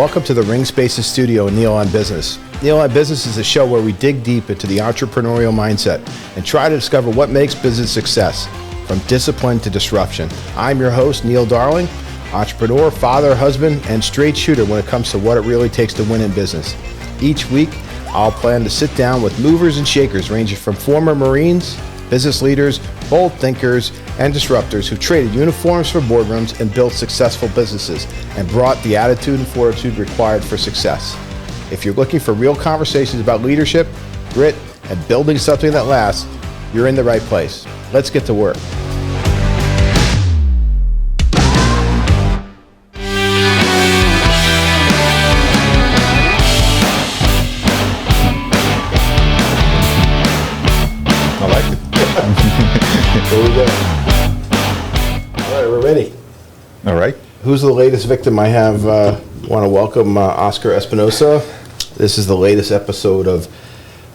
Welcome to the Ring Spaces studio in Neil on Business. Neil on Business is a show where we dig deep into the entrepreneurial mindset and try to discover what makes business success, from discipline to disruption. I'm your host, Neil Darling, entrepreneur, father, husband, and straight shooter when it comes to what it really takes to win in business. Each week, I'll plan to sit down with movers and shakers ranging from former Marines, business leaders, bold thinkers, and disruptors who traded uniforms for boardrooms and built successful businesses and brought the attitude and fortitude required for success. If you're looking for real conversations about leadership, grit, and building something that lasts, you're in the right place. Let's get to work. Here we go. All right, we're ready. All right. Who's the latest victim? I have want to welcome Oscar Espinoza. This is the latest episode of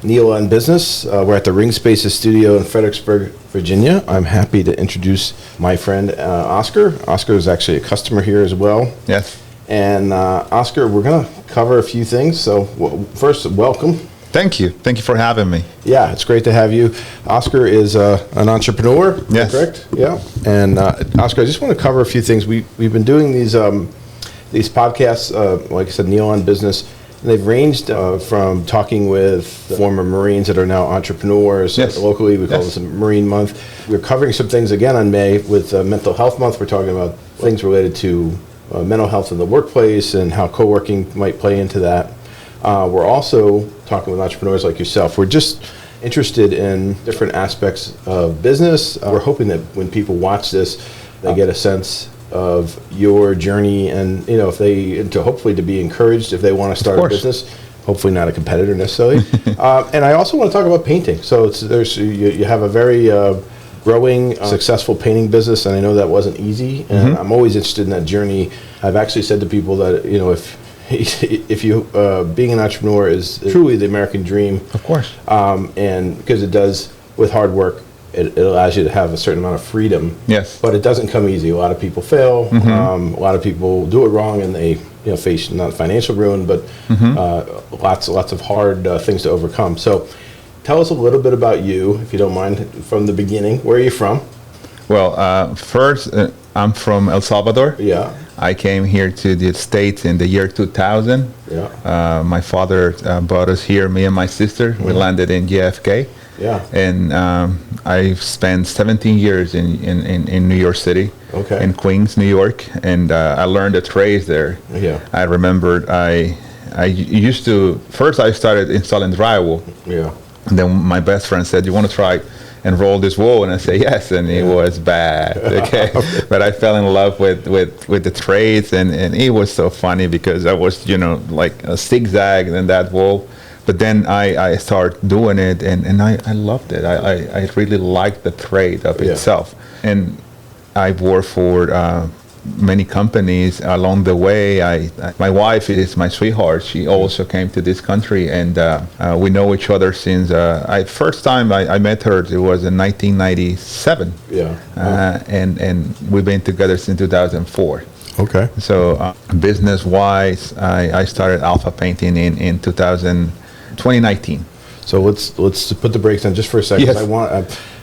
Neil on Business. We're at the Ring Spaces studio in Fredericksburg, Virginia. I'm happy to introduce my friend Oscar. Oscar is actually a customer here as well. Yes. And Oscar, we're going to cover a few things. So first, welcome. Thank you. Thank you for having me. Yeah, it's great to have you. Oscar is an entrepreneur, yes. Correct? Yeah. And Oscar, I just want to cover a few things. We've been doing these podcasts, like I said, Neil on Business, and they've ranged from talking with former Marines that are now entrepreneurs. Yes. Locally, we call this a Marine Month. We're covering some things again on May with Mental Health Month. We're talking about things related to mental health in the workplace and how co-working might play into that. We're also talking with entrepreneurs like yourself. We're just interested in different aspects of business. We're hoping that when people watch this, they get a sense of your journey and, you know, if they, and to hopefully to be encouraged if they want to start a business, hopefully not a competitor necessarily. And I also want to talk about painting. So you have a very growing, successful painting business, and I know that wasn't easy. And I'm always interested in that journey. I've actually said to people that, you know, if you being an entrepreneur is truly the American dream, of course, and because it does, with hard work, it allows you to have a certain amount of freedom. Yes, but it doesn't come easy. A lot of people fail. A lot of people do it wrong, and they face not financial ruin, but lots of hard things to overcome. So, tell us a little bit about you, if you don't mind, from the beginning. Where are you from? Well, first, I'm from El Salvador. Yeah. I came here to the States in the year 2000. Yeah. My father brought us here, me and my sister. We landed in JFK. Yeah. And I spent 17 years in New York City, in Queens, New York, and I learned the trades there. Yeah. I remembered I used to, first I started installing drywall. Yeah. And then my best friend said, "You want to try and roll this wall?" And I said, "Yes," and it was bad. Okay. But I fell in love with the trades, and it was so funny because I was, like a zigzag in that wall. But then I started doing it, and I loved it. I really liked the trade of itself. And I worked for many companies along the way. My wife is my sweetheart. She also came to this country, and we know each other since first time I met her. It was in 1997. Yeah. And we've been together since 2004. Okay. So business-wise, I started Alpha Painting in 2019. So let's put the brakes on just for a second. Yes.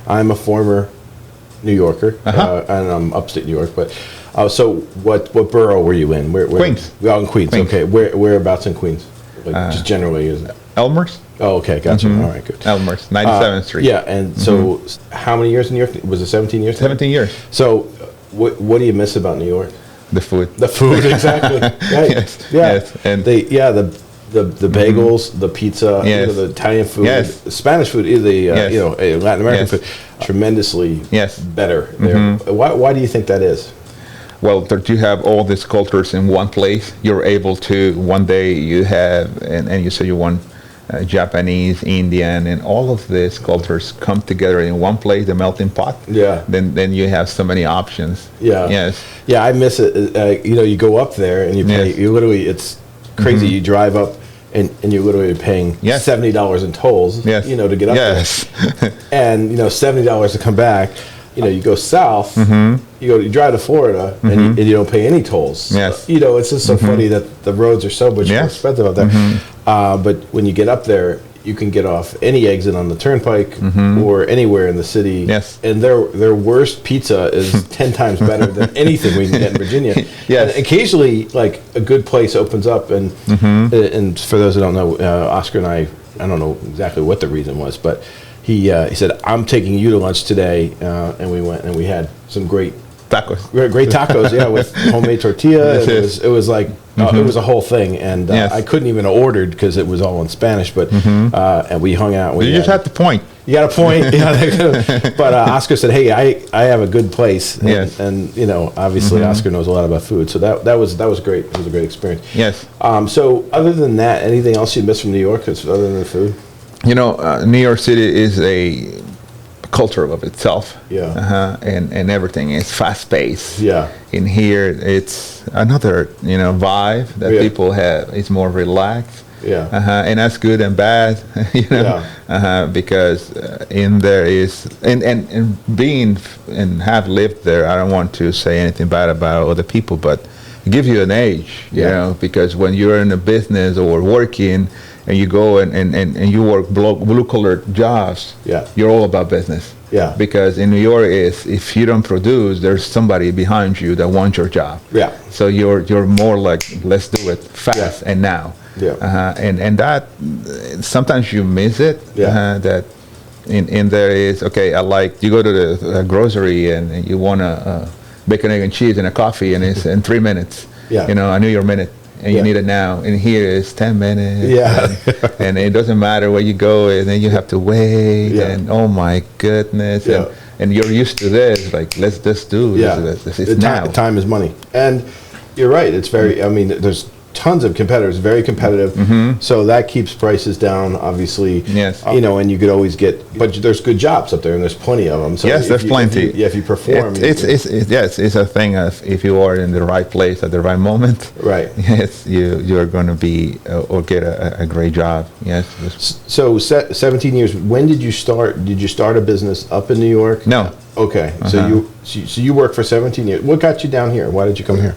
I'm a former New Yorker, and I'm upstate New York, but. So what borough were you in? Where Queens. Oh, in Queens. Okay. Whereabouts in Queens? Like just generally, is it? Elmhurst. Oh, okay. Gotcha. All right, good. Elmhurst, 97th Street. Yeah, and so how many years in New York? Was it 17 years? 17 years. So what do you miss about New York? The food. The food, exactly. Right. Yes. Yeah. Yes. And the bagels, the pizza, the Italian food, the Spanish food, the Latin American food, tremendously better there. Why do you think that is? Well, that you have all these cultures in one place. You're able to, one day you have, and you say you want Japanese, Indian, and all of these cultures come together in one place, the melting pot. Yeah. Then you have so many options. Yeah. Yes. Yeah, I miss it. You go up there and you pay, you literally, it's crazy. You drive up and you're literally paying $70 in tolls, to get up there. And, $70 to come back. you go south, you drive to Florida, and you don't pay any tolls. Yes. It's just so funny that the roads are so much more expensive out there. But when you get up there, you can get off any exit on the turnpike or anywhere in the city. Yes. And their worst pizza is 10 times better than anything we can get in Virginia. Yes. And occasionally, like, a good place opens up, and for those who don't know, Oscar and I don't know exactly what the reason was, but he said, "I'm taking you to lunch today," and we went and we had some great Tacos. great tacos, with homemade tortilla. It was like it was a whole thing, and I couldn't even have ordered because it was all in Spanish. But and we hung out. You just had to point. You got a point. But Oscar said, "Hey, I have a good place," and obviously Oscar knows a lot about food, so that was great. It was a great experience. Yes. So other than that, anything else you missed from New York, other than the food? New York City is a culture of itself. Yeah. And everything is fast paced. Yeah. In here, it's another vibe that people have. It's more relaxed. Yeah. And that's good and bad. Because in there is and being and have lived there. I don't want to say anything bad about other people, but it gives you an edge. You know, because when you're in a business or working, and you go and you work blue-collar jobs, you're all about business. Yeah. Because in New York, if you don't produce, there's somebody behind you that wants your job. Yeah. So you're more like, let's do it fast and now. Yeah. And that sometimes you miss it. Yeah. That in there is you go to the grocery and you want a bacon, egg, and cheese and a coffee, and it's in 3 minutes. Yeah. I knew your minute. And you need it now. And here is 10 minutes. Yeah. And it doesn't matter where you go, and then you have to wait. Yeah. And oh my goodness. Yeah. And you're used to this. Like, let's just do this. It's now. Time is money. And you're right. It's very, there's tons of competitors, very competitive. So that keeps prices down, obviously. Yes. And you could always but there's good jobs up there, and there's plenty of them. So yes, there's plenty. If you perform. It's a thing of if you are in the right place at the right moment. Right. Yes, you're going to be or get a great job. Yes. So 17 years. When did you start? Did you start a business up in New York? No. Okay, so you worked for 17 years. What got you down here? Why did you come here?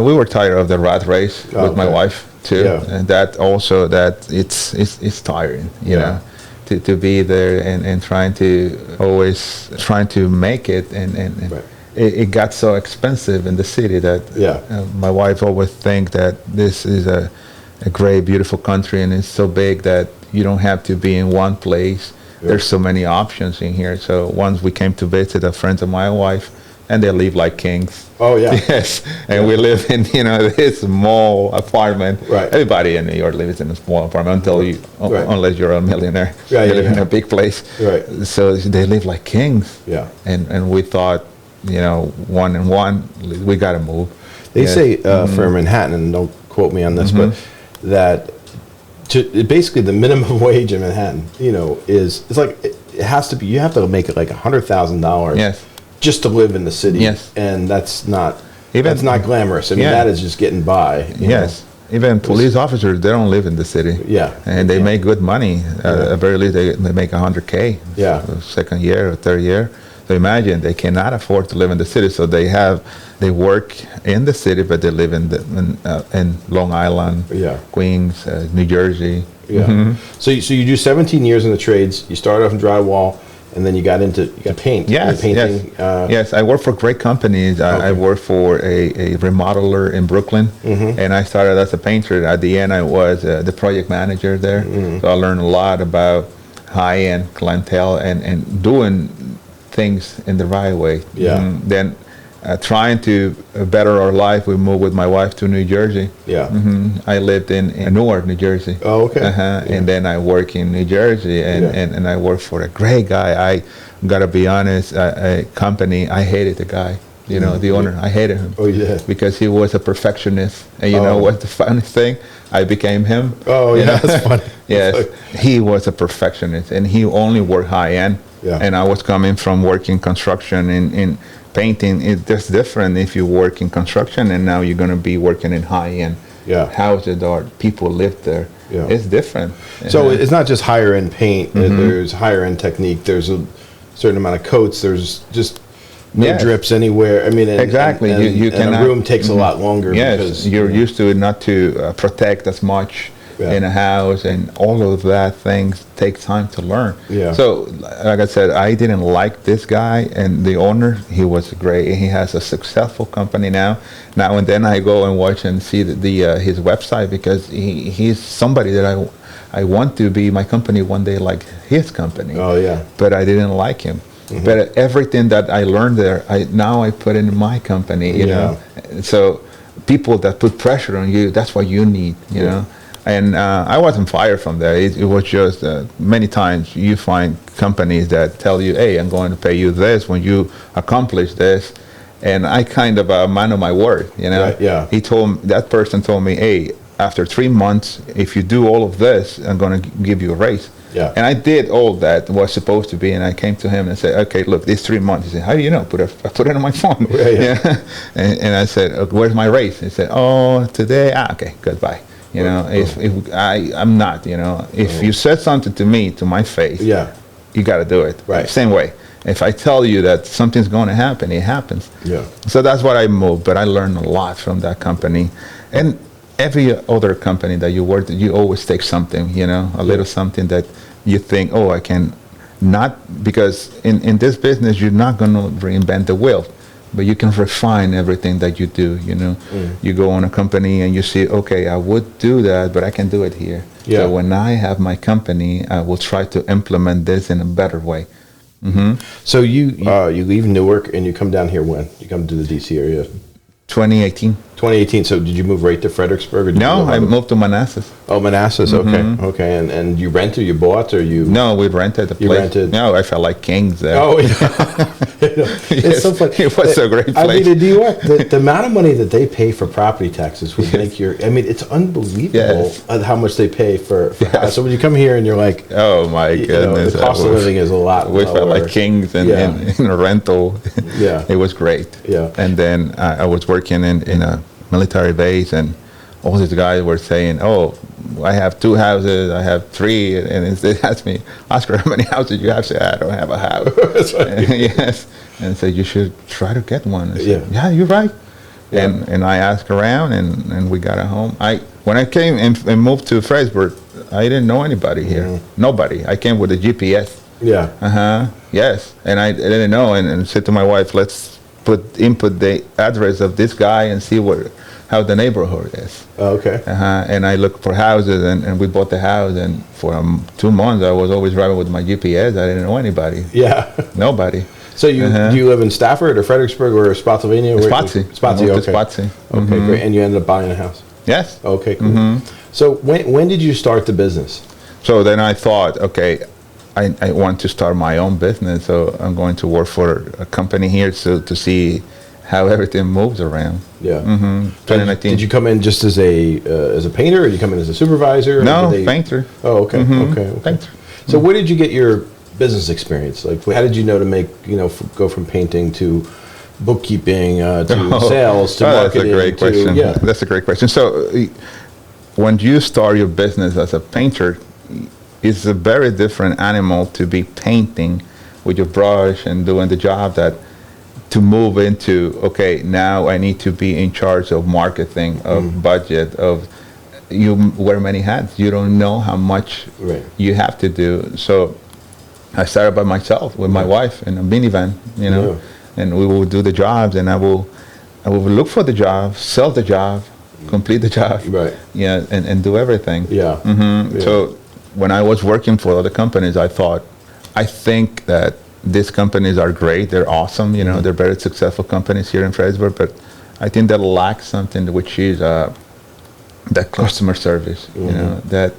We were tired of the rat race with my wife too, and that also it's tiring, you know, to be there and trying to make it, and it got so expensive in the city that my wife always think that this is a great, beautiful country, and it's so big that you don't have to be in one place. There's so many options in here. So once we came to visit a friend of my wife, and they live like kings. Oh yeah. Yes. And we live in this small apartment. Right. Everybody in New York lives in a small apartment unless you're a millionaire. Right. You live in a big place. Right. So they live like kings. Yeah. And we thought, one and one, we got to move. They say for Manhattan, and don't quote me on this, but that. Basically, the minimum wage in Manhattan, it's like it has to be. You have to make it like $100,000 just to live in the city. Yes, and that's not glamorous. I mean, that is just getting by. Yes, even police officers, they don't live in the city. Yeah, and they make good money. At very least, they make $100K. Yeah, second year or third year. So imagine they cannot afford to live in the city, so they work in the city, but they live in Long Island, Queens, New Jersey. Yeah. So you do 17 years in the trades. You started off in drywall, and then you got paint. Yes, painting. Yes. I work for great companies. I work for a remodeler in Brooklyn, and I started as a painter. At the end, I was the project manager there. So I learned a lot about high-end clientele and doing things in the right way. Yeah. Then trying to better our life, we moved with my wife to New Jersey. Yeah. I lived in Newark, New Jersey. Oh, okay. And then I work in New Jersey, and I work for a great guy. I gotta be honest, a company, I hated the guy. The owner, I hated him. Oh, yeah. Because he was a perfectionist. And you know what the funny thing? I became him. Oh, yeah, that's funny. Yes. He was a perfectionist, and he only worked high-end. Yeah. And I was coming from working construction in painting. It's different if you work in construction, and now you're going to be working in high-end houses or people live there. Yeah. It's different. So it's not just higher-end paint. There's higher-end technique. There's certain amount of coats, there's just no Yes. drips anywhere. I mean, Exactly. You and cannot- a room takes a lot longer. Yes, because you're used to it not to protect as much Yeah. in a house, and all of that things take time to learn. Yeah. So, like I said, I didn't like this guy, and the owner, he was great. He has a successful company now. Now and then I go and watch and see his website, because he's somebody that I want to be my company one day, like his company. Oh yeah. But I didn't like him. But everything that I learned there, now I put in my company, you know. So people that put pressure on you, that's what you need, you know. And I wasn't fired from there. It was just many times you find companies that tell you, hey, I'm going to pay you this when you accomplish this. And I kind of a man of my word, you know. Right, yeah. That person told me, hey, after 3 months, if you do all of this, I'm going to give you a raise. Yeah. And I did all that was supposed to be, and I came to him and said, okay, look, these 3 months. He said, how do you know? I put it on my phone. Yeah. And I said, where's my raise? He said, oh, today, okay, goodbye. You know, if I'm not, you know, if you said something to me, to my face, Yeah. you got to do it. Right. Same way. If I tell you that something's going to happen, it happens. Yeah. So that's what I moved, but I learned a lot from that company. And every other company that you work at, you always take something, you know, a little something that you think, oh, I can not, because in this business, you're not going to reinvent the wheel, but you can refine everything that you do, you know. You go on a company and you see, okay, I would do that, but I can do it here. Yeah. So when I have my company, I will try to implement this in a better way. So you leave Newark and you come down here when? You come to the DC area? 2018. 2018. So did you move right to Fredericksburg? Or did No, you go I on- moved to Manassas. Oh, Manassas. Okay. Okay. And you rented, you bought, or you? No, we rented the place. You rented? No, I felt like kings there. Oh, yeah. It's so funny. It was a great I place. mean, in New York, the amount of money that they pay for property taxes would make I mean, it's unbelievable Yes. how much they pay for So when you come here and you're like, Oh my you know, goodness! the cost of living is a lot We lower. felt like kings in a rental. Yeah. It was great. Yeah. And then I was working in a military base, and all these guys were saying, "Oh, I have 2 houses. I have 3," and they asked me, "Oscar, how many houses do you have?" I said, "I don't have a house." That's right. Yes. And said, "You should try to get one." I said, Yeah. "Yeah, you're right." Yeah. And I asked around, and we got a home. When I came and moved to Fredericksburg, I didn't know anybody here. Nobody. I came with a GPS. Yeah. Yes. And I didn't know, and said to my wife, let's input the address of this guy and see how the neighborhood is. Oh, okay. And I looked for houses, and we bought the house, and for 2 months I was always driving with my GPS. I didn't know anybody. Yeah. Nobody. So do you live in Stafford or Fredericksburg or Spotsylvania? Spotsy. Spotsy, Moved to okay. Spotsy. Okay, great. And you ended up buying a house? Yes. Okay, cool. So when did you start the business? So then I thought, okay, I want to start my own business, so I'm going to work for a company here to see how everything moves around. Yeah. 2019. Did you come in just as a painter, or did you come in as a supervisor? No, painter. Oh, okay. Okay. Painter. So where did you get your business experience? Like, how did you know to make, go from painting to bookkeeping to sales to marketing? That's a great question. Yeah. That's a great question. So when you start your business as a painter, it's a very different animal to be painting with your brush and doing the job that to move into, okay, now I need to be in charge of marketing, of budget, of you wear many hats. You don't know how much you have to do. So I started by myself with my wife in a minivan, and we will do the jobs, and I will look for the job, sell the job, complete the job, and do everything. So when I was working for other companies, I think that these companies are great. They're awesome. They're very successful companies here in Fredericksburg, but I think they lack something, which is that customer service. That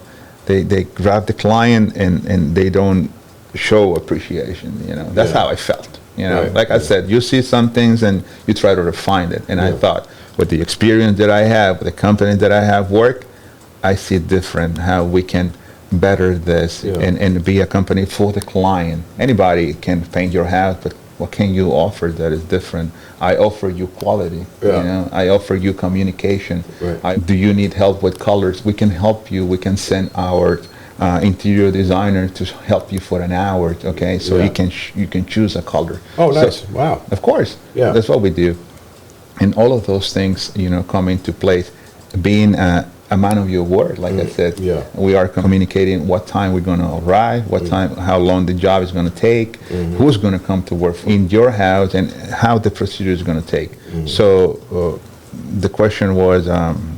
they grab the client and they don't show appreciation. That's how I felt. Like I said, you see some things and you try to refine it. And I thought, with the experience that I have, with the company that I have worked, I see different how we can better this and be a company for the client. Anybody can paint your house, but what can you offer that is different? I offer you quality. I offer you communication. Do you need help with colors? We can help you. We can send our interior designer to help you for an hour. Okay, so Yeah. you can choose a color. Oh, So, nice. Wow. of course, Yeah. that's what we do, and all of those things, come into place. Being a man of your word, like I said, Yeah. we are communicating what time we're going to arrive, what time, how long the job is going to take, who's going to come to work in your house, and how the procedure is going to take. So the question was,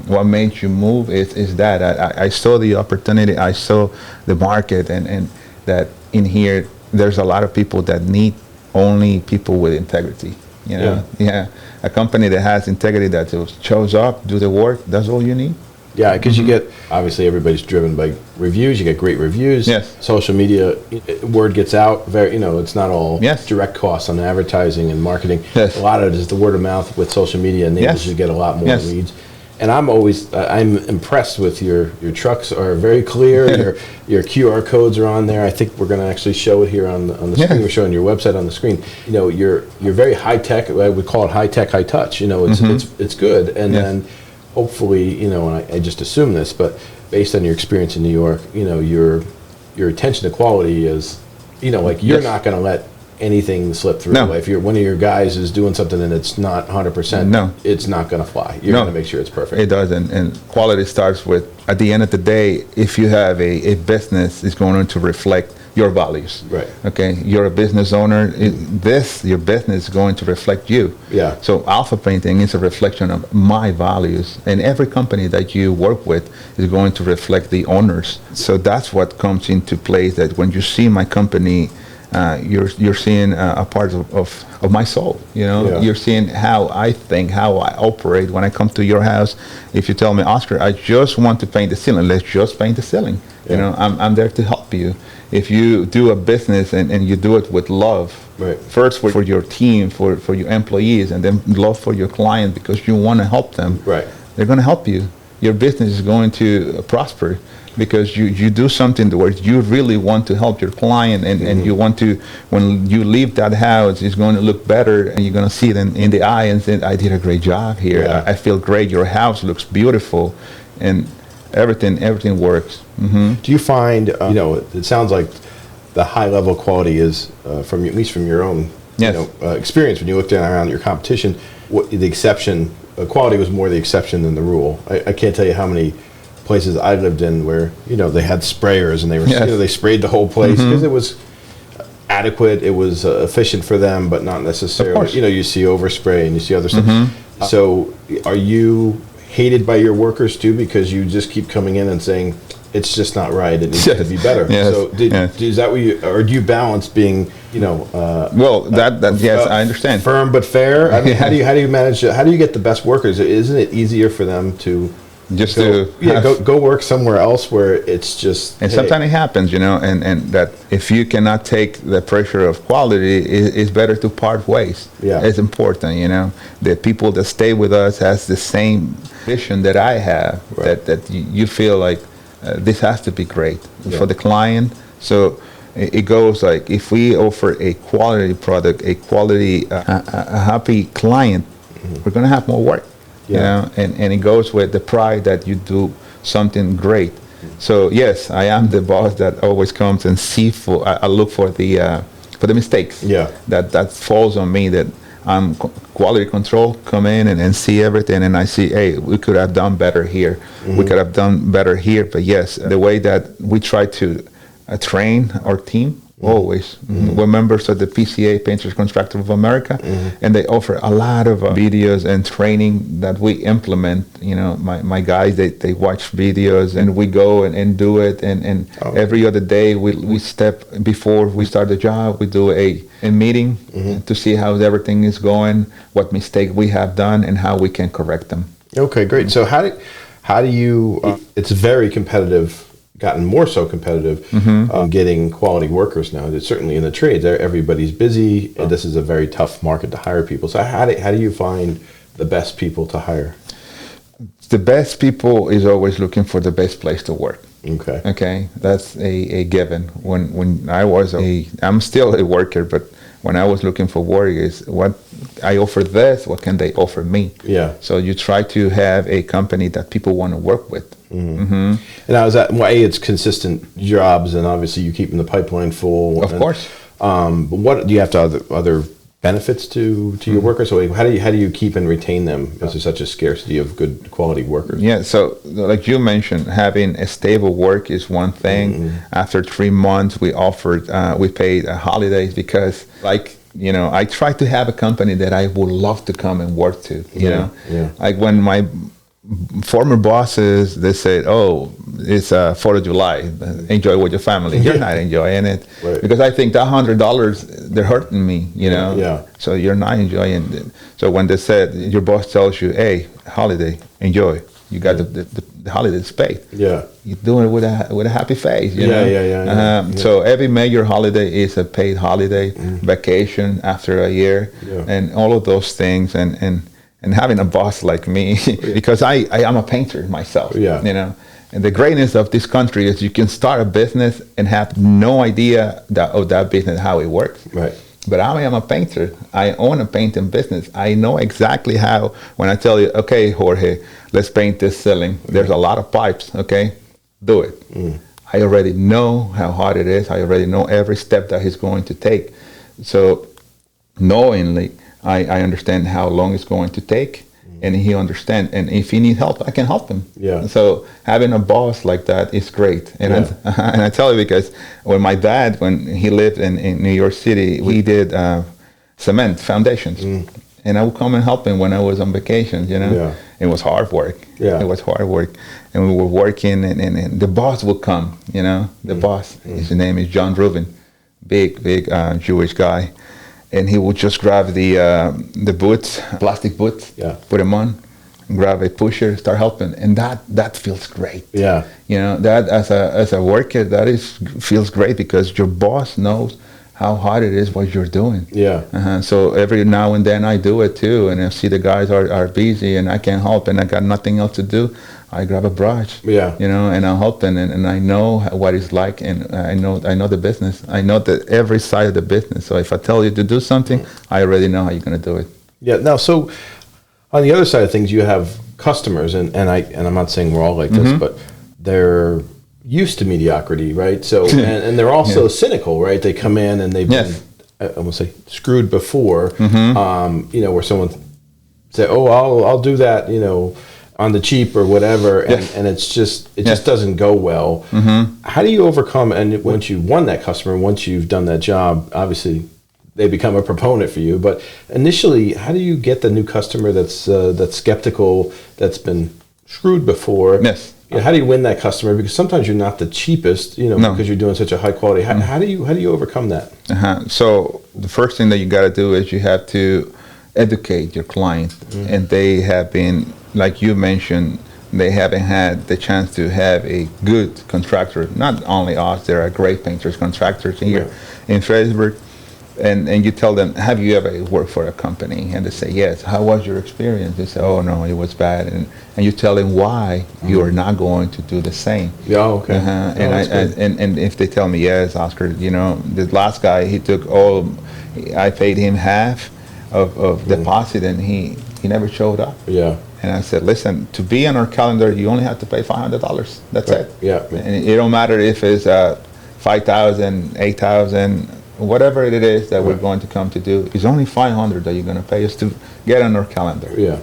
what made you move? Is that I saw the opportunity, I saw the market, and that in here there's a lot of people that need only people with integrity. Yeah. A company that has integrity, that just shows up, do the work. That's all you need. Yeah, because you get, obviously everybody's driven by reviews. You get great reviews. Yes. Social media, word gets out. Very, it's not all Yes. direct costs on advertising and marketing. Yes. A lot of it is the word of mouth with social media enables Yes. you to get a lot more Yes. leads. And I'm impressed with your trucks are very clear. your QR codes are on there. I think we're going to actually show it here on the Yeah. screen. We're showing your website on the screen. You're very high tech. I would call it high tech, high touch. It's good. And Yes. then hopefully, and I just assume this, but based on your experience in New York, your attention to quality is, like you're Yes. not going to let anything slip through. No. If you're one of your guys is doing something and it's not 100%, No. it's not going to fly. You're No. going to make sure it's perfect. It does, and quality starts with, at the end of the day, if you have a business, it's going to reflect your values. Right. Okay, you're a business owner, your business is going to reflect you. Yeah. So Alpha Painting is a reflection of my values, and every company that you work with is going to reflect the owners. So that's what comes into place, that when you see my company, you're seeing a part of my soul. Yeah. You're seeing how I think, how I operate. When I come to your house, if you tell me, Oscar, I just want to paint the ceiling, let's just paint the ceiling. Yeah. I'm there to help you. If you do a business and you do it with love, Right. first for your team, for your employees, and then love for your client because you want to help them, Right. they're going to help you. Your business is going to prosper because you do something where you really want to help your client, and you want to, when you leave that house, it's going to look better, and you're going to see it in the eye and say, I did a great job here. Yeah. I feel great. Your house looks beautiful, and everything works. Do you find, it sounds like the high level quality is from at least from your own Yes. experience when you looked around your competition, the exception, quality was more the exception than the rule. I can't tell you how many places I lived in where they had sprayers and they were Yes. they sprayed the whole place because it was adequate, it was efficient for them, but not necessarily. course. You see overspray and you see other stuff. So are you hated by your workers too because you just keep coming in and saying it's just not right, it needs to be better? Yes. So is that what you, or do you balance being Well, yes, I understand. firm but fair? I mean, how do you manage, how do you get the best workers? Isn't it easier for them to Just go work somewhere else where it's just, and hey, sometimes it happens, and that if you cannot take the pressure of quality, it's better to part ways. Yeah. It's important, the people that stay with us has the same vision that I have, Right. that you feel like this has to be great for the client. So it goes like, if we offer a quality product, a quality, a happy client, we're going to have more work. Yeah. And it goes with the pride that you do something great. So yes, I am the boss that always comes and I look for the mistakes. Yeah. That falls on me, that I'm quality control, come in and see everything, and I see, hey, we could have done better here. We could have done better here. But yes, the way that we try to train our team, always. We're members of the PCA, Painters Contractors of America, and they offer a lot of videos and training that we implement. My guys, they watch videos, and we go and do it. And every other day, we step, before we start the job, we do a meeting to see how everything is going, what mistake we have done, and how we can correct them. Okay, great. So how do you, it's very competitive, gotten more so competitive, getting quality workers now. It's certainly in the trades, everybody's busy, and this is a very tough market to hire people. So how do you find the best people to hire? The best people is always looking for the best place to work. Okay. Okay, that's a given. When I was I'm still a worker, but when I was looking for work, is I offer this, what can they offer me? Yeah. So you try to have a company that people want to work with. And now is that, well, it's consistent jobs, and obviously you keeping the pipeline full. Of course. But what do you have to other benefits to your workers? So how do you keep and retain them? Because there's such a scarcity of good quality workers. Yeah, so like you mentioned, having a stable work is one thing. After 3 months, we paid holidays because, like, you know, I try to have a company that I would love to come and work to. You know, like when my former bosses, they said, "Oh, it's 4th of July. Enjoy with your family." You're not enjoying it, right. because I think that $100 they're hurting me. You know, Yeah. So you're not enjoying it. So when they said your boss tells you, "Hey, holiday, enjoy," you got the holidays paid. Yeah. You're doing it with a happy face. You know? Yeah. So every major holiday is a paid holiday, vacation after a year, and all of those things, and having a boss like me, because I am a painter myself, you know. And the greatness of this country is you can start a business and have no idea of that business, how it works. Right. But I am a painter. I own a painting business. I know exactly how, when I tell you, okay, Jorge, let's paint this ceiling. There's a lot of pipes, okay? Do it. I already know how hard it is. I already know every step that he's going to take. So knowingly, I understand how long it's going to take, and he understands. And if he needs help, I can help him. Yeah. So having a boss like that is great. And and I tell you, because when my dad, when he lived in New York City, we did cement foundations. And I would come and help him when I was on vacation, you know. Yeah. It was hard work. Yeah. It was hard work. And we were working, and the boss would come, you know. The boss, his name is John Rubin, big Jewish guy. And he would just grab the boots, plastic boots, put them on, grab a pusher, start helping, and that feels great. Yeah, you know, that as a worker, feels great, because your boss knows how hard it is what you're doing. Yeah. So every now and then I do it too, and I see the guys are busy and I can't help, and I got nothing else to do. I grab a brush, you know, and I'll help them, and I know what it's like, and I know the business. I know every side of the business. So if I tell you to do something, I already know how you're going to do it. Yeah. Now, so on the other side of things, you have customers, and I'm not saying we're all like this, but they're used to mediocrity, right? So and they're also cynical, right? They come in and they've been, I won't say screwed before, you know, where someone say, "Oh, I'll do that," you know, on the cheap or whatever, and it just doesn't go well. How do you overcome? And once you won that customer, once you've done that job, obviously they become a proponent for you. But initially, how do you get the new customer that's skeptical, that's been screwed before? Yes. You know, how do you win that customer? Because sometimes you're not the cheapest, you know, because you're doing such a high quality. How do you overcome that? So the first thing that you got to do is you have to educate your client, and they have been, like you mentioned, they haven't had the chance to have a good contractor. Not only us, there are great painters, contractors here in Fredericksburg. And you tell them, have you ever worked for a company? And they say, yes. How was your experience? They say, oh, no, it was bad. And you tell them why you are not going to do the same. Yeah, okay. And if they tell me, yes, Oscar, you know, the last guy, I paid him half of deposit, and he never showed up. Yeah. And I said, listen, to be on our calendar, you only have to pay $500. That's it. Yeah. And it don't matter if it's 5,000, 8,000, whatever it is that we're going to come to do. It's only $500 that you're going to pay us to get on our calendar. Yeah.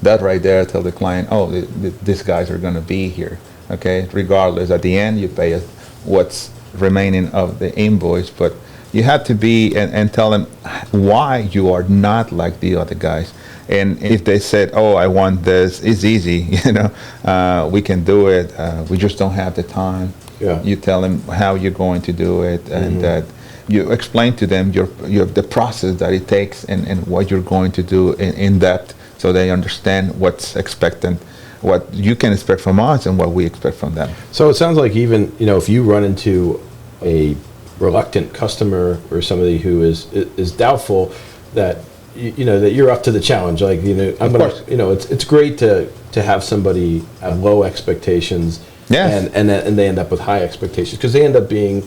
That right there, tell the client, oh, these guys are going to be here. Okay. Regardless, at the end, you pay us what's remaining of the invoice, but you have to be and tell them why you are not like the other guys. And if they said, oh, I want this, it's easy, you know, we can do it. We just don't have the time. Yeah. You tell them how you're going to do it, and that you explain to them the process that it takes, and what you're going to do in depth, so they understand what's expected, what you can expect from us and what we expect from them. So it sounds like, even, you know, if you run into a reluctant customer or somebody who is doubtful, that you know that you're up to the challenge. Like, you know, you know, it's great to have somebody have low expectations, and they end up with high expectations, because they end up being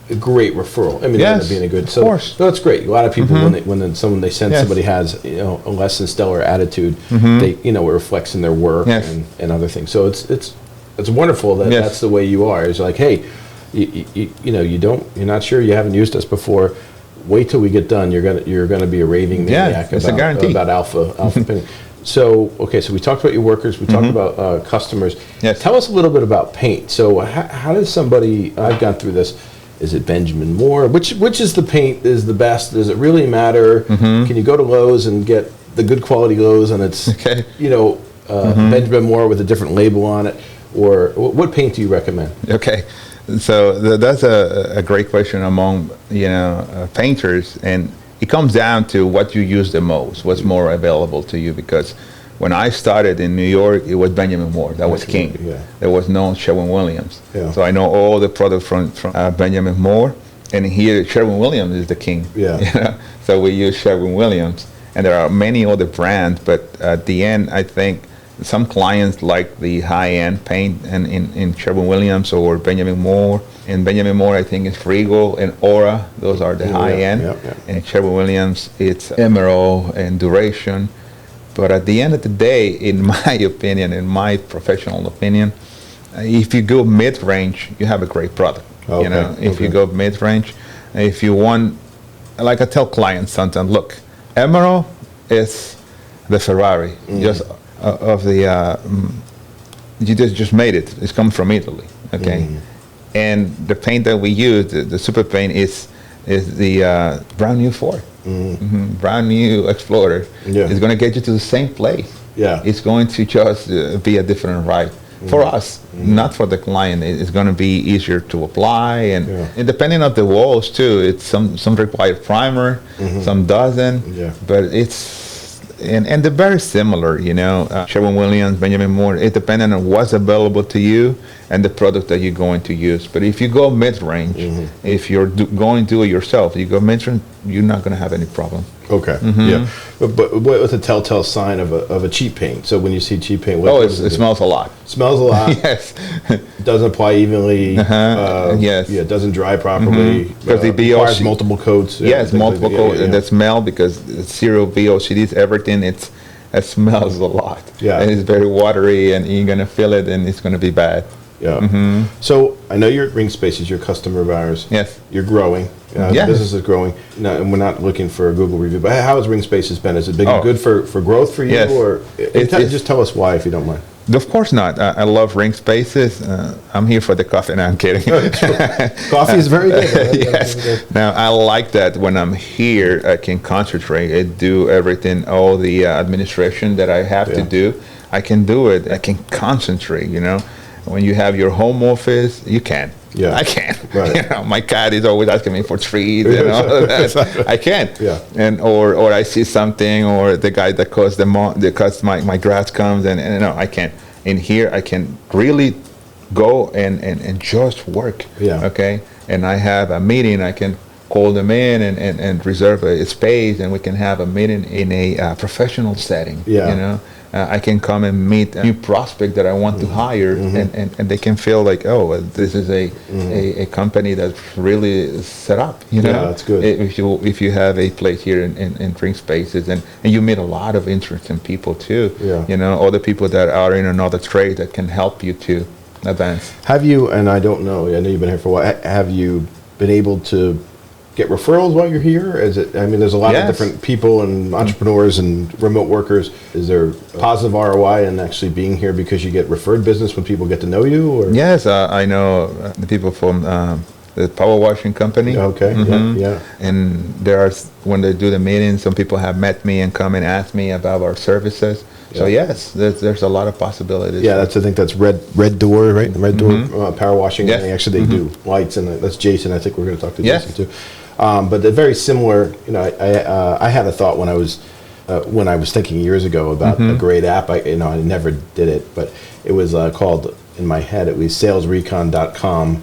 a great referral. I mean, it ended up being a good. Of course. So that's great. A lot of people when they sense somebody has a less than stellar attitude, they it reflects in their work and other things. So it's wonderful that that's the way you are. It's like, hey, you're not sure, you haven't used us before. Wait till we get done. You're gonna be a raving maniac about alpha pinning. So so we talked about your workers. We talked about customers. Yes. Tell us a little bit about paint. So how does somebody? I've gone through this. Is it Benjamin Moore? Which is the paint is the best? Does it really matter? Can you go to Lowe's and get the good quality Lowe's and it's Benjamin Moore with a different label on it? Or what paint do you recommend? Okay. So that's a great question among painters, and it comes down to what you use the most, what's more available to you. Because when I started in New York, it was Benjamin Moore that was king. Yeah. There was no Sherwin-Williams. Yeah. So I know all the products from Benjamin Moore, and here Sherwin-Williams is the king. Yeah. So we use Sherwin-Williams, and there are many other brands, but at the end, I think some clients like the high-end paint in Sherwin-Williams or Benjamin Moore. In Benjamin Moore, I think it's Regal and Aura. Those are the high-end. Yeah. And Sherwin-Williams, it's Emerald and Duration. But at the end of the day, in my opinion, in my professional opinion, if you go mid-range, you have a great product. If you go mid-range, if you want, like I tell clients sometimes, look, Emerald is the Ferrari. Of the you just made it. It's come from Italy, and the paint that we use, the super paint, is the brand new Ford, brand new Explorer. It's going to get you to the same place. It's going to just be a different ride for us, not for the client. It's going to be easier to apply, and depending on the walls too, it's some require primer, some doesn't, but it's. And they're very similar, Sherwin-Williams, Benjamin Moore. It depends on what's available to you and the product that you're going to use. But if you go mid-range, if you're going to do it yourself, you go mid-range, you're not going to have any problem. Okay. Yeah. But what's a telltale sign of a cheap paint? So when you see cheap paint, it smells a lot. Smells a lot. Yes. Doesn't apply evenly. Yes. Yeah. Doesn't dry properly. Because the requires multiple coats. Yes, multiple coats. And the smell, because zero VOCDs, everything, it smells a lot. Yeah. And it's very watery, and you're gonna feel it, and it's gonna be bad. Yeah. So I know you're at Ring Spaces. You're a customer of ours. Yes. You're growing. The business is growing. No, and we're not looking for a Google review. But how has Ring Spaces been? Has it been good for growth for you? Yes. Or just tell us why, if you don't mind. Of course not. I love Ring Spaces. I'm here for the coffee. No, I'm kidding. Coffee is very good. Right? Yes. Now, I like that when I'm here, I can concentrate. I do everything, all the administration that I have to do. I can do it. I can concentrate, When you have your home office, you can't. Yeah. I can't. Right. My cat is always asking me for treats and all of that. I can't. Yeah. And or I see something, or the guy that cuts my grass comes, and no, I can't. In here, I can really go and just work. Yeah. Okay. And I have a meeting. I can call them in and reserve a space, and we can have a meeting in a professional setting. Yeah. I can come and meet a new prospect that I want to hire, and they can feel like, oh, this is a company that's really set up. Yeah, that's good. If you have a place here in Ring Spaces, and you meet a lot of interesting people too. Yeah. Other people that are in another trade that can help you to advance. Have you? And I don't know. I know you've been here for a while. Have you been able to get referrals while you're here? There's a lot of different people and entrepreneurs and remote workers. Is there positive ROI in actually being here because you get referred business when people get to know you? Or? Yes, I know the people from the power washing company. Okay, yeah. And when they do the meetings, some people have met me and come and ask me about our services. So yes, there's a lot of possibilities. Yeah, I think that's Red Door, right? Red Door power washing. Yes. Actually, they do lights, and that's Jason. I think we're going to talk to Jason too. But they're very similar. I had a thought when I was thinking years ago about a great app. I never did it, but it was called, in my head, it was salesrecon.com.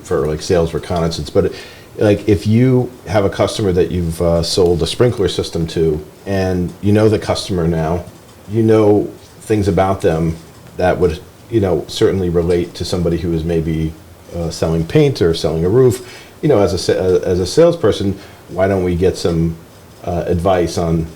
For like sales reconnaissance. But like if you have a customer that you've sold a sprinkler system to, and the customer now, things about them that would certainly relate to somebody who is maybe selling paint or selling a roof. as a salesperson, why don't we get some advice on,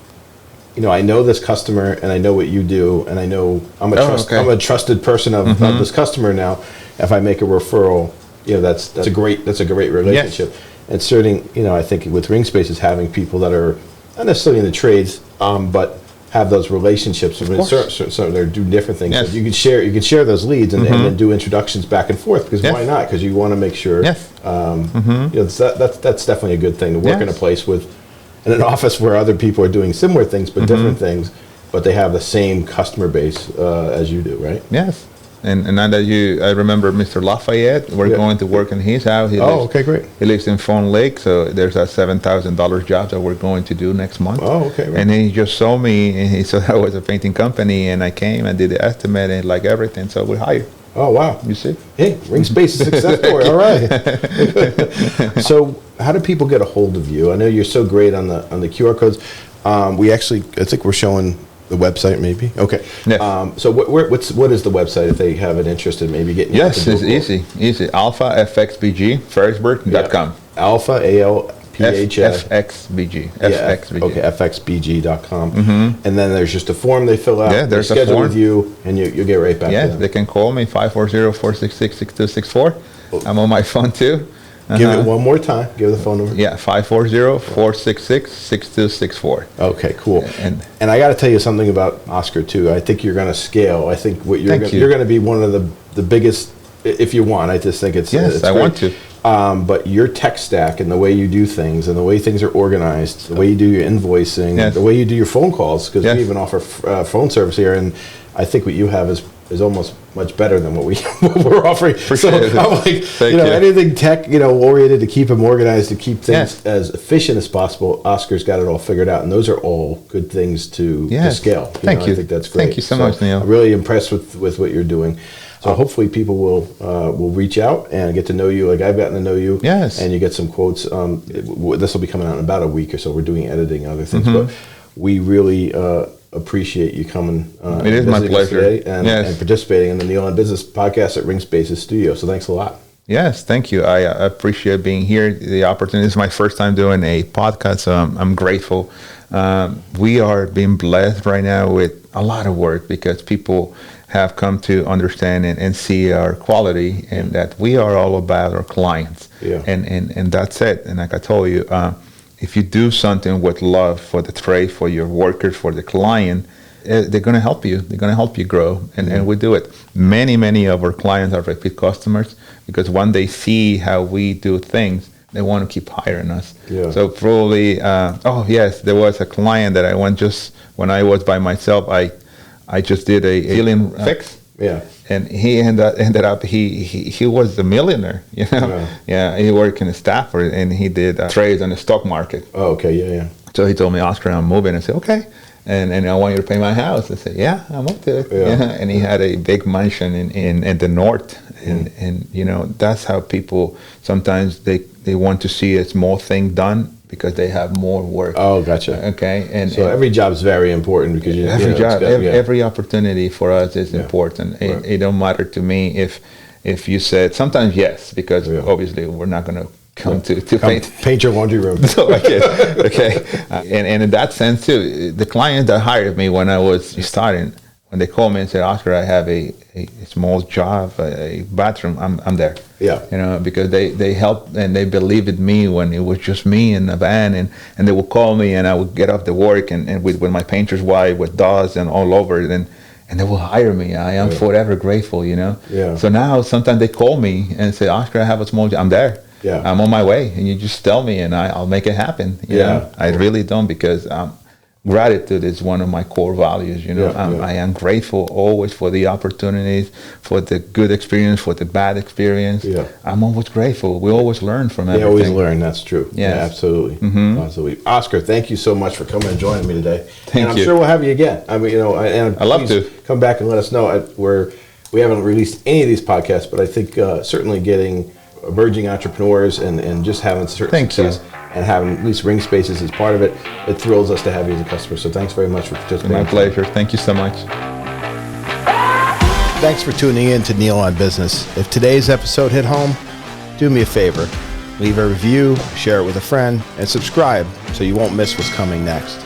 I know this customer and I know what you do, and I know I'm a trusted person of this customer now. If I make a referral, that's a great relationship. Yes. And certainly, I think with Ring Spaces, having people that are not necessarily in the trades, but have those relationships. So they're doing different things. Yes. So you can share those leads and then do introductions back and forth, because why not? Because you want to make sure. Yes. That's definitely a good thing to work in a place in an office where other people are doing similar things but different things, but they have the same customer base as you do, right? Yes. And now that I remember Mr. Lafayette, we're going to work in his house. Okay, great. He lives in Fawn Lake, so there's a $7,000 job that we're going to do next month. Oh, okay. Right. And he just saw me, and he saw I was a painting company, and I came and did the estimate and like everything, so we hired. Oh, wow. You see? Hey, Ring Spaces success story. All right. So how do people get a hold of you? I know you're so great on the QR codes. I think we're showing the website, maybe. Okay. Yes. So what is the website if they have an interest in maybe getting? Yes, it's easy. Alpha FXBG Fredericksburg.com. Alpha ALPHA FXBG. Okay, FXBG.com. And then there's just a form they fill out. Yeah, there's a schedule form with you, and you'll get right back to them. They can call me 540-466-6264. I'm on my phone too. Give it one more time. Give the phone number. Yeah, 540-466-6264. Okay, cool. And I got to tell you something about Oscar too. I think you're going to scale. I think you're going to be one of the biggest, if you want. I just think it's I great. want to. But your tech stack and the way you do things and the way things are organized, the way you do your invoicing, the way you do your phone calls, because we even offer phone service here, and I think what you have is almost much better than what we're offering. Appreciate it. I'm like, anything tech, oriented to keep them organized, to keep things as efficient as possible. Oscar's got it all figured out, and those are all good things to scale. Thank you. I think that's great. Thank you so much, Neil. I'm really impressed with what you're doing. So hopefully people will reach out and get to know you like I've gotten to know you. Yes. And you get some quotes. This will be coming out in about a week or so. We're doing editing and other things, but we really appreciate you coming. It is my pleasure. Today and participating in the Neil on Business podcast at Ring Spaces Studio. So thanks a lot. Yes, thank you. I appreciate being here. The opportunity is my first time doing a podcast, so I'm grateful. We are being blessed right now with a lot of work because people have come to understand and see our quality, and that we are all about our clients. Yeah. And that's it. And like I told you, if you do something with love for the trade, for your workers, for the client, they're going to help you. They're going to help you grow. And we do it. Many of our clients are repeat customers because when they see how we do things, they want to keep hiring us. Yeah. So probably, there was a client that I went when I was by myself, I just did a ceiling fix. Yeah. And he ended up he was a millionaire, Yeah, he worked in Stafford and he did trades on the stock market. Oh, okay, yeah. So he told me, Oscar, I'm moving. I said, okay. And I want you to pay my house. I said, yeah, I'm up to it. Yeah. And he had a big mansion in the north. And that's how people sometimes they want to see a small thing done because they have more work. Oh, gotcha. Okay. And so every job is very important because every opportunity for us is important. It don't matter to me if you said sometimes yes, because obviously we're not going to come to paint your laundry room. So I guess, okay. And in that sense too, the client that hired me when I was starting, when they called me and said, Oscar, I have a small job, a bathroom, I'm there. Yeah. Because they helped and they believed in me when it was just me in a van, and they would call me and I would get off the work and with my painter's wife with DAWs and all over and they will hire me. I am forever grateful, Yeah. So now sometimes they call me and say, Oscar, I have a small job, I'm there. Yeah. I'm on my way, and you just tell me and I'll make it happen. You know? I really don't, because gratitude is one of my core values. I am grateful always for the opportunities, for the good experience, for the bad experience. I'm always grateful. We always learn from everything. We always learn. That's true. Yes. Yeah, absolutely. Absolutely. Oscar, thank you so much for coming and joining me today. Thank you. I'm sure we'll have you again. I mean, and I'd love to come back and let us know. We haven't released any of these podcasts, but I think certainly getting emerging entrepreneurs and just having certain success and having at least Ring Spaces as part of it, it thrills us to have you as a customer. So thanks very much for participating. My pleasure. Thank you so much. Thanks for tuning in to Neil on Business. If today's episode hit home, do me a favor. Leave a review, share it with a friend, and subscribe so you won't miss what's coming next.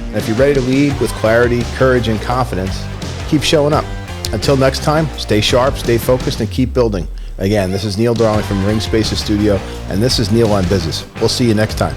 And if you're ready to lead with clarity, courage, and confidence, keep showing up. Until next time, stay sharp, stay focused, and keep building. Again, this is Neil Darling from Ring Spaces Studio, and this is Neil on Business. We'll see you next time.